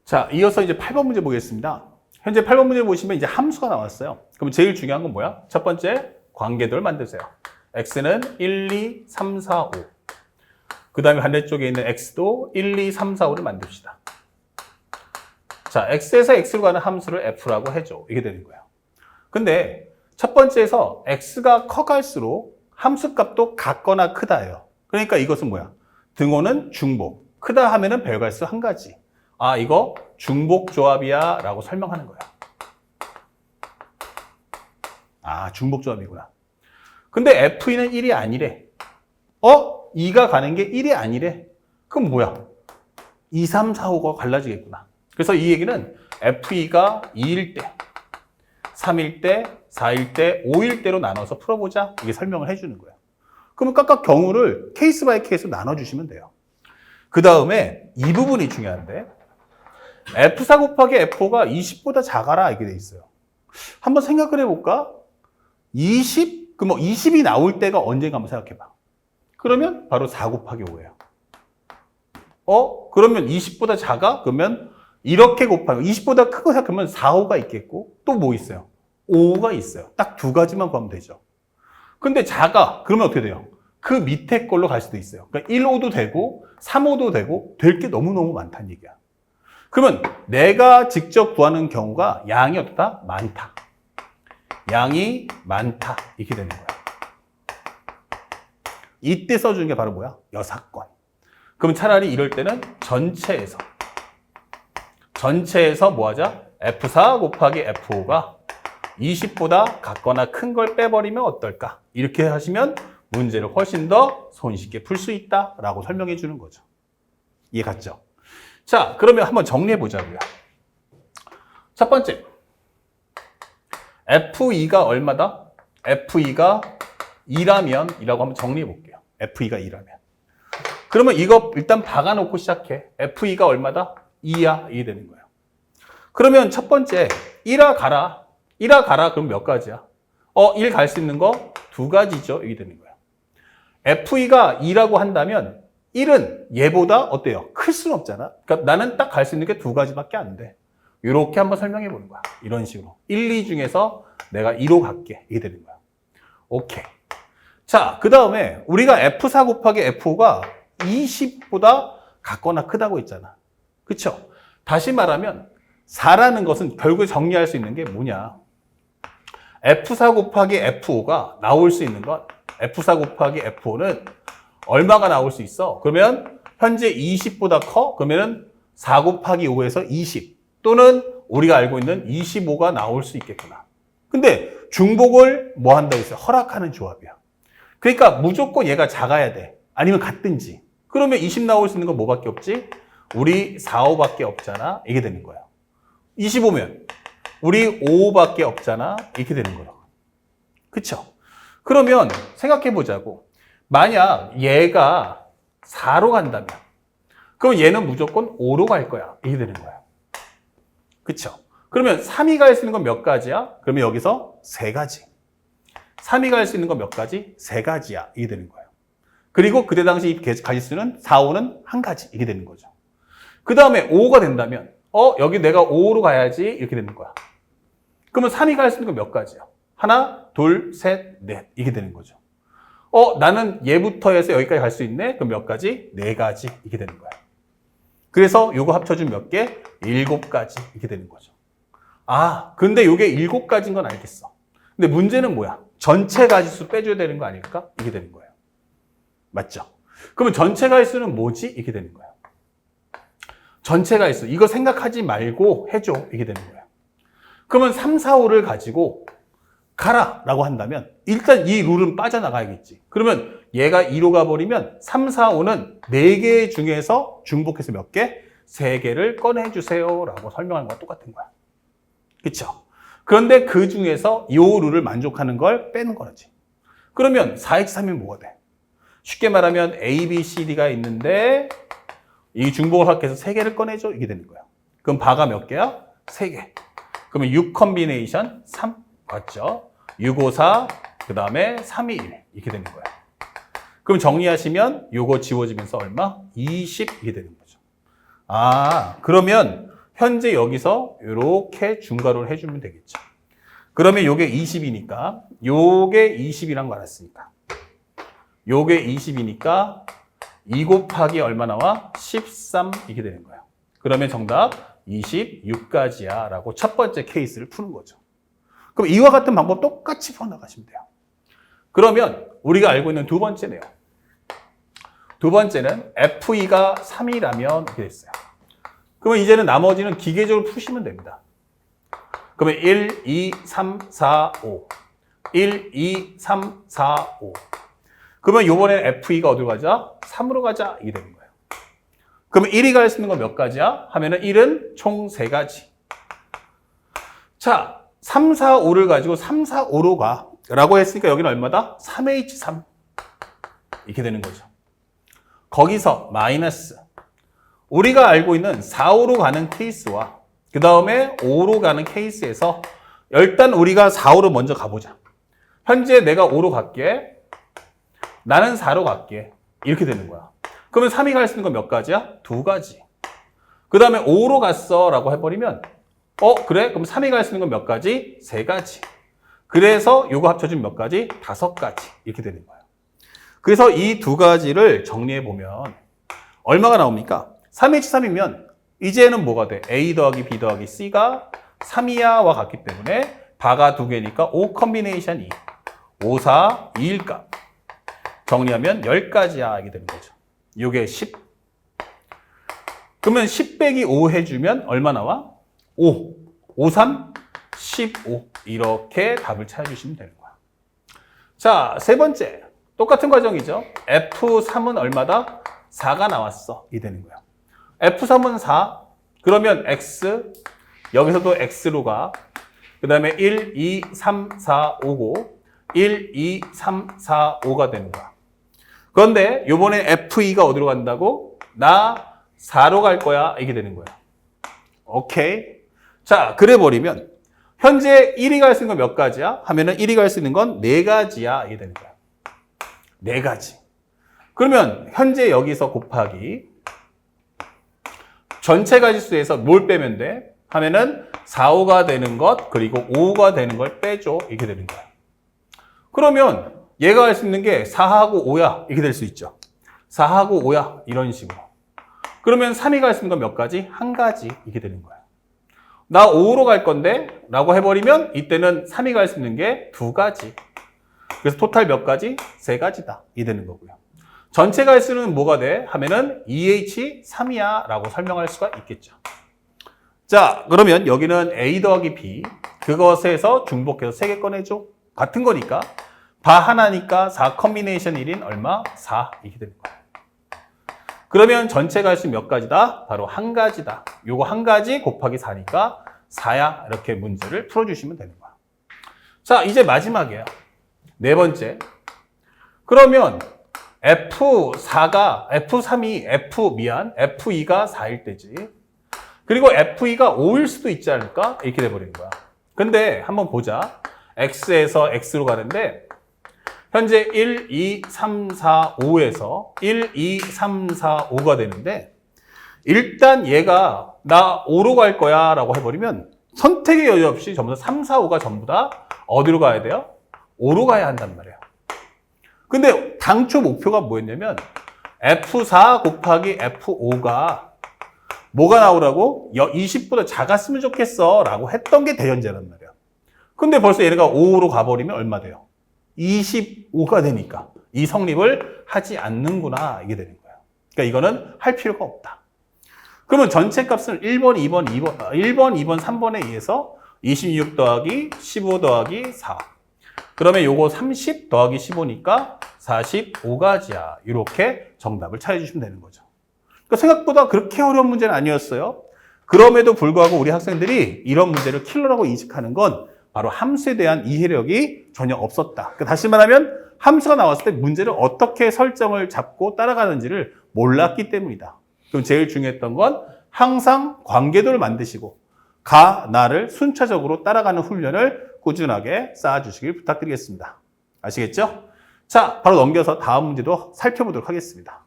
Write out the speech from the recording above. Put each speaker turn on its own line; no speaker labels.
자, 이어서 이제 8번 문제 보겠습니다. 현재 8번 문제 보시면 이제 함수가 나왔어요. 그럼 제일 중요한 건 뭐야? 첫 번째, 관계도를 만드세요. x는 1, 2, 3, 4, 5. 그 다음에 반대쪽에 있는 x도 1, 2, 3, 4, 5를 만듭시다. 자, x에서 x로 가는 함수를 f라고 해줘. 이게 되는 거예요. 근데 첫 번째에서 x가 커갈수록 함수값도 같거나 크다예요. 그러니까 이것은 뭐야? 등호는 중복. 크다 하면은 별갈수 한 가지. 아, 이거 중복 조합이야 라고 설명하는 거야. 아, 중복 조합이구나. 근데 FE는 1이 아니래. 2가 가는 게 1이 아니래. 그럼 뭐야? 2, 3, 4, 5가 갈라지겠구나. 그래서 이 얘기는 FE가 2일 때, 3일 때, 4일 때, 5일 때로 나눠서 풀어보자. 이게 설명을 해주는 거예요. 그러면 각각 경우를 케이스 바이 케이스로 나눠주시면 돼요. 그 다음에 이 부분이 중요한데 F4 곱하기 F5가 20보다 작아라 이렇게 돼 있어요. 한번 생각을 해볼까? 20? 그럼 20이 나올 때가 언젠가 한번 생각해봐. 그러면 바로 4 곱하기 5예요. 그러면 20보다 작아? 그러면 이렇게 곱하면 20보다 크고 생각하면 4, 5가 있겠고 또 뭐 있어요? 5가 있어요. 딱 두 가지만 구하면 되죠. 근데 작아. 그러면 어떻게 돼요? 그 밑에 걸로 갈 수도 있어요. 그러니까 1, 5도 되고 3, 5도 되고 될 게 너무너무 많다는 얘기야. 그러면 내가 직접 구하는 경우가 양이 어떻다? 많다. 양이 많다. 이렇게 되는 거야. 이때 써주는 게 바로 뭐야? 여사건. 그럼 차라리 이럴 때는 전체에서 뭐 하자? F4 곱하기 F5가 20보다 같거나 큰 걸 빼버리면 어떨까? 이렇게 하시면 문제를 훨씬 더 손쉽게 풀 수 있다라고 설명해 주는 거죠. 이해 갔죠? 자, 그러면 한번 정리해 보자고요. 첫 번째, FE가 얼마다? FE가 2라면 이라고 한번 정리해 볼게요. FE가 2라면. 그러면 이거 일단 박아놓고 시작해. FE가 얼마다? 2야. 이게 되는 거예요. 그러면 첫 번째, 1아 가라. 1아 가라. 그럼 몇 가지야? 1 갈 수 있는 거 두 가지죠. 이게 되는 거예요. FE가 2라고 한다면 1은 얘보다 어때요? 클 수는 없잖아. 그러니까 나는 딱 갈 수 있는 게 두 가지밖에 안 돼. 이렇게 한번 설명해 보는 거야. 이런 식으로. 1, 2 중에서 내가 2로 갈게. 이게 되는 거야. 오케이. 자, 그 다음에 우리가 F4 곱하기 F5가 20보다 같거나 크다고 했잖아. 그쵸? 다시 말하면 4라는 것은 결국에 정리할 수 있는 게 뭐냐? F4 곱하기 F5가 나올 수 있는 건 F4 곱하기 F5는 얼마가 나올 수 있어? 그러면 현재 20보다 커? 그러면은 4 곱하기 5에서 20 또는 우리가 알고 있는 25가 나올 수 있겠구나. 근데 중복을 뭐 한다고 했어요? 허락하는 조합이야. 그러니까 무조건 얘가 작아야 돼. 아니면 같든지. 그러면 20 나올 수 있는 건 뭐밖에 없지? 우리 4, 5밖에 없잖아. 이게 되는 거야. 25면 우리 5밖에 없잖아. 이렇게 되는 거라고. 그쵸? 그러면 생각해 보자고. 만약 얘가 4로 간다면 그럼 얘는 무조건 5로 갈 거야. 이게 되는 거야. 그쵸? 그러면 3이 갈 수 있는 건 몇 가지야? 그러면 여기서 3가지. 3이 갈 수 있는 건 몇 가지? 3가지야. 이게 되는 거예요. 그리고 그때 당시 가질 수는 4, 5는 한 가지. 이게 되는 거죠. 그 다음에 5가 된다면 여기 내가 5로 가야지. 이렇게 되는 거야. 그러면 3이 갈 수 있는 건 몇 가지야? 하나, 둘, 셋, 넷. 이게 되는 거죠. 나는 얘부터 해서 여기까지 갈 수 있네? 그럼 몇 가지? 4가지. 이게 되는 거야. 그래서 요거 합쳐주면 몇 개? 7가지. 이렇게 되는 거죠. 아, 근데 요게 7가지인 건 알겠어. 근데 문제는 뭐야? 전체 가지수 빼줘야 되는 거 아닐까? 이게 되는 거예요. 맞죠? 그러면 전체 가지수는 뭐지? 이렇게 되는 거예요. 전체 가지수. 이거 생각하지 말고 해줘. 이게 되는 거예요. 그러면 3, 4, 5를 가지고 가라 라고 한다면 일단 이 룰은 빠져나가야겠지. 그러면 얘가 2로 가버리면 3, 4, 5는 4개 중에서 중복해서 몇 개? 3개를 꺼내주세요 라고 설명하는 거랑 똑같은 거야. 그쵸? 그런데 그 중에서 이 룰을 만족하는 걸 빼는 거지. 그러면 4x3이면 뭐가 돼? 쉽게 말하면 A, B, C, D가 있는데 이 중복을 합해서 3개를 꺼내줘. 이게 되는 거야. 그럼 바가 몇 개야? 3개. 그러면 6 컨비네이션 3 맞죠? 6, 5, 4 그 다음에 3, 2, 1 이렇게 되는 거야. 그럼 정리하시면 요거 지워지면서 얼마? 20 이게 되는 거죠. 아, 그러면 현재 여기서 이렇게 중괄호를 해주면 되겠죠. 그러면 요게 20이니까 요게 20이란 거 알았으니까 요게 20이니까 2 곱하기 얼마 나와? 13 이렇게 되는 거예요. 그러면 정답 26가지야 라고 첫 번째 케이스를 푸는 거죠. 그럼 이와 같은 방법 똑같이 풀어나가시면 돼요. 그러면 우리가 알고 있는 두 번째네요. 두 번째는 FE가 3이라면 이렇게 됐어요. 그러면 이제는 나머지는 기계적으로 푸시면 됩니다. 그러면 1, 2, 3, 4, 5 1, 2, 3, 4, 5 그러면 이번엔 FE가 어디로 가자? 3으로 가자 이게 되는 거예요. 그러면 1이 갈 수 있는 건 몇 가지야? 하면은 1은 총 3가지. 자, 3, 4, 5를 가지고 3, 4, 5로 가 라고 했으니까 여기는 얼마다? 3H3 이렇게 되는 거죠. 거기서 마이너스 우리가 알고 있는 4, 5로 가는 케이스와 그 다음에 5로 가는 케이스에서 일단 우리가 4, 5로 먼저 가보자. 현재 내가 5로 갈게. 나는 4로 갈게. 이렇게 되는 거야. 그러면 3이 갈 수 있는 건 몇 가지야? 2가지. 그 다음에 5로 갔어 라고 해버리면 그래? 그럼 3이 갈 수 있는 건 몇 가지? 3가지. 그래서 요거 합쳐주면 몇 가지? 5가지. 이렇게 되는 거예요. 그래서 이 두 가지를 정리해보면 얼마가 나옵니까? 3H3이면 이제는 뭐가 돼? A 더하기 B 더하기 C가 3이야와 같기 때문에 바가 2개니까 5 컨비네이션 2. 5, 4, 2일 값. 정리하면 10가지야 이게 되는 거죠. 이게 10. 그러면 10 빼기 5 해주면 얼마 나와? 5. 5, 3, 15. 이렇게 답을 찾아주시면 되는 거야. 자, 세 번째. 똑같은 과정이죠. F3은 얼마다? 4가 나왔어. 이 되는 거야. F3은 4. 그러면 X. 여기서도 X로 가. 그 다음에 1, 2, 3, 4, 5고 1, 2, 3, 4, 5가 되는 거야. 그런데 요번에 FE가 어디로 간다고? 나 4로 갈 거야. 이게 되는 거야. 오케이. 자, 그래 버리면 현재 1이 갈 수 있는 건 몇 가지야? 하면은 1이 갈 수 있는 건 4가지야. 이게 되는 거야. 4가지. 그러면 현재 여기서 곱하기 전체 가지수에서 뭘 빼면 돼? 하면은 4, 5가 되는 것 그리고 5가 되는 걸 빼줘. 이렇게 되는 거야. 그러면 얘가 할 수 있는 게 4하고 5야. 이렇게 될 수 있죠. 4하고 5야. 이런 식으로. 그러면 3이 갈 수 있는 건 몇 가지? 1가지. 이렇게 되는 거야. 나 5로 갈 건데 라고 해버리면 이때는 3이 갈 수 있는 게 2가지. 그래서 토탈 몇 가지? 3가지다. 이 되는 거고요. 전체 갈 수는 뭐가 돼? 하면은 2H3이야 라고 설명할 수가 있겠죠. 자, 그러면 여기는 A 더하기 B 그것에서 중복해서 3개 꺼내줘. 같은 거니까 바 하나니까 4 컨비네이션 1인 얼마? 4 이렇게 되는 거야. 그러면 전체 갈 수 몇 가지다? 바로 1가지다. 요거 1가지 곱하기 4니까 4야. 이렇게 문제를 풀어주시면 되는 거야. 자, 이제 마지막이에요. 네 번째. 그러면 F3이 FE가 4일 때지. 그리고 FE가 5일 수도 있지 않을까? 이렇게 돼버리는 거야. 근데 한번 보자. X에서 X로 가는데 현재 1, 2, 3, 4, 5에서 1, 2, 3, 4, 5가 되는데 일단 얘가 나 5로 갈 거야 라고 해버리면 선택의 여지 없이 전부 다 3, 4, 5가 전부 다 어디로 가야 돼요? 5로 가야 한단 말이에요. 근데 당초 목표가 뭐였냐면 F4 곱하기 F5가 뭐가 나오라고? 20보다 작았으면 좋겠어 라고 했던 게 대현재란 말이야. 근데 벌써 얘네가 5로 가버리면 얼마 돼요? 25가 되니까 이 성립을 하지 않는구나 이게 되는 거예요. 그러니까 이거는 할 필요가 없다. 그러면 전체 값을 1번, 2번, 3번에 의해서 26 더하기 15 더하기 4 그러면 요거 30 더하기 15니까 45가지야. 이렇게 정답을 찾아주시면 되는 거죠. 그러니까 생각보다 그렇게 어려운 문제는 아니었어요. 그럼에도 불구하고 우리 학생들이 이런 문제를 킬러라고 인식하는 건 바로 함수에 대한 이해력이 전혀 없었다. 그러니까 다시 말하면 함수가 나왔을 때 문제를 어떻게 설정을 잡고 따라가는지를 몰랐기 때문이다. 그럼 제일 중요했던 건 항상 관계도를 만드시고 나를 순차적으로 따라가는 훈련을 꾸준하게 쌓아주시길 부탁드리겠습니다. 아시겠죠? 자, 바로 넘겨서 다음 문제도 살펴보도록 하겠습니다.